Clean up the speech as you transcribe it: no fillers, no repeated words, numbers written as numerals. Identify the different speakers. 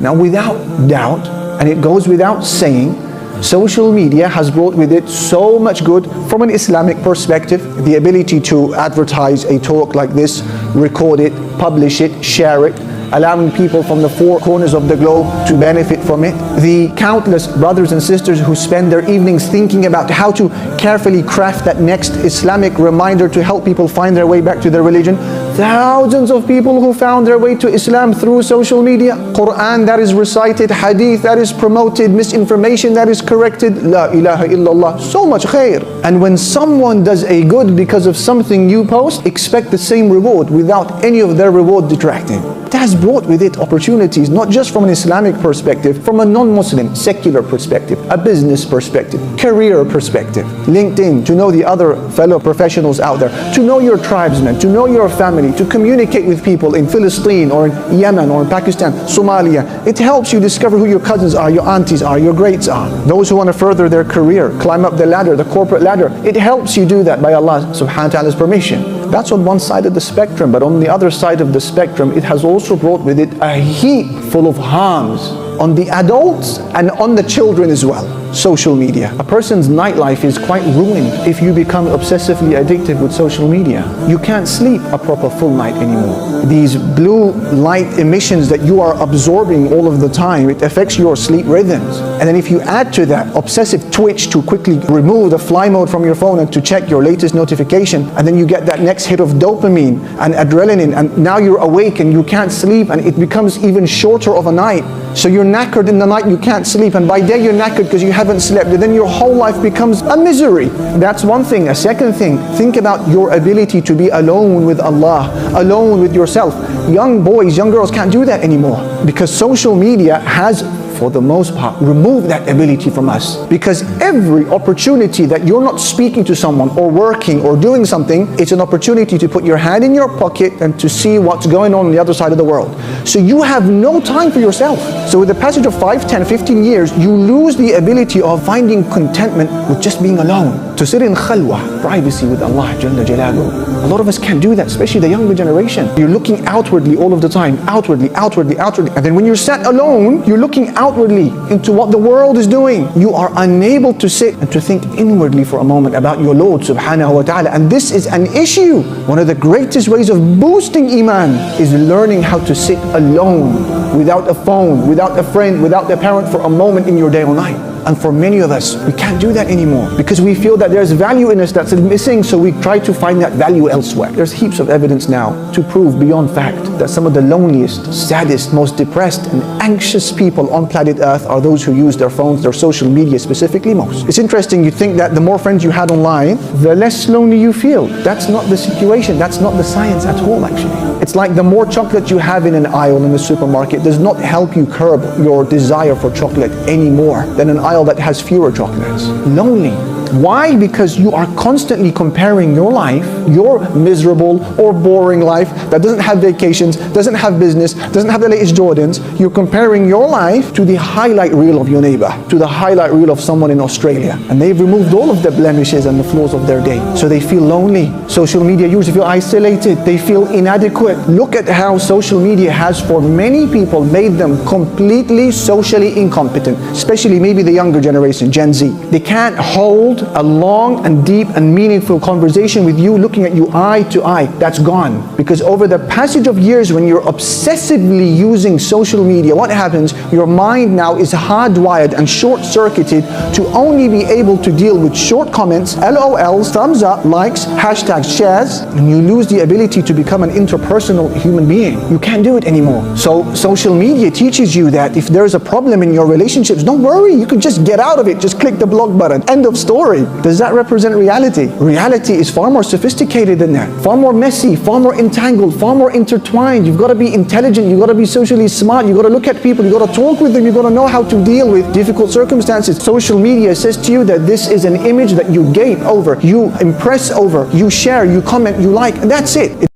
Speaker 1: Now, without doubt, and it goes without saying, social media has brought with it so much good from an Islamic perspective. The ability to advertise a talk like this, record it, publish it, share it, allowing people from the four corners of the globe to benefit from it. The countless brothers and sisters who spend their evenings thinking about how to carefully craft that next Islamic reminder to help people find their way back to their religion. Thousands of people who found their way to Islam through social media. Quran that is recited, hadith that is promoted, misinformation that is corrected. La ilaha illallah. So much khair. And when someone does a good because of something you post, expect the same reward without any of their reward detracting. It has brought with it opportunities, not just from an Islamic perspective, from a non-Muslim, secular perspective, a business perspective, career perspective. LinkedIn, to know the other fellow professionals out there, to know your tribesmen, to know your family, to communicate with people in Palestine or in Yemen or in Pakistan, Somalia. It helps you discover who your cousins are, your aunties are, your greats are. Those who want to further their career, climb up the ladder, the corporate ladder, it helps you do that by Allah subhanahu wa ta'ala's permission. That's on one side of the spectrum, but on the other side of the spectrum, it has also brought with it a heap full of harms on the adults and on the children as well. Social media. A person's nightlife is quite ruined if you become obsessively addicted with social media. You can't sleep a proper full night anymore. These blue light emissions that you are absorbing all of the time, it affects your sleep rhythms. And then if you add to that obsessive twitch to quickly remove the fly mode from your phone and to check your latest notification, and then you get that next hit of dopamine and adrenaline, and now you're awake and you can't sleep, and it becomes even shorter of a night. So you're knackered in the night, you can't sleep, and by day you're knackered because you haven't slept, and then your whole life becomes a misery. That's one thing. A second thing, think about your ability to be alone with Allah, alone with yourself. Young boys, young girls can't do that anymore because social media has, for the most part, remove that ability from us. Because every opportunity that you're not speaking to someone or working or doing something, it's an opportunity to put your hand in your pocket and to see what's going on the other side of the world. So you have no time for yourself. So with the passage of 5, 10, 15 years, you lose the ability of finding contentment with just being alone. To sit in khalwa, privacy with Allah Jalla Jalaluhu. A lot of us can't do that, especially the younger generation. You're looking outwardly all of the time, outwardly. And then when you're sat alone, you're looking outwardly into what the world is doing. You are unable to sit and to think inwardly for a moment about your Lord subhanahu wa ta'ala. And this is an issue. One of the greatest ways of boosting iman is learning how to sit alone, without a phone, without a friend, without a parent for a moment in your day or night. And for many of us, we can't do that anymore because we feel that there's value in us that's missing, so we try to find that value elsewhere. There's heaps of evidence now to prove beyond fact that some of the loneliest, saddest, most depressed and anxious people on planet Earth are those who use their phones, their social media specifically most. It's interesting, you think that the more friends you had online, the less lonely you feel. That's not the situation, that's not the science at all actually. It's like the more chocolate you have in an aisle in the supermarket does not help you curb your desire for chocolate any more than an aisle that has fewer chocolates. Lonely. Why? Because you are constantly comparing your life, your miserable or boring life that doesn't have vacations, doesn't have business, doesn't have the latest Jordans. You're comparing your life to the highlight reel of your neighbor, to the highlight reel of someone in Australia. And they've removed all of the blemishes and the flaws of their day. So they feel lonely. Social media users feel isolated. They feel inadequate. Look at how social media has, for many people, made them completely socially incompetent, especially maybe the younger generation, Gen Z. They can't hold a long and deep and meaningful conversation with you, looking at you eye to eye. That's gone. Because over the passage of years, when you're obsessively using social media, what happens? Your mind now is hardwired and short-circuited to only be able to deal with short comments, LOLs, thumbs up, likes, hashtags, shares, and you lose the ability to become an interpersonal human being. You can't do it anymore. So social media teaches you that if there's a problem in your relationships, don't worry, you can just get out of it. Just click the block button. End of story. Does that represent reality? Reality is far more sophisticated than that. Far more messy, far more entangled, far more intertwined. You've got to be intelligent, you've got to be socially smart, you've got to look at people, you've got to talk with them, you've got to know how to deal with difficult circumstances. Social media says to you that this is an image that you gape over, you impress over, you share, you comment, you like, and that's it.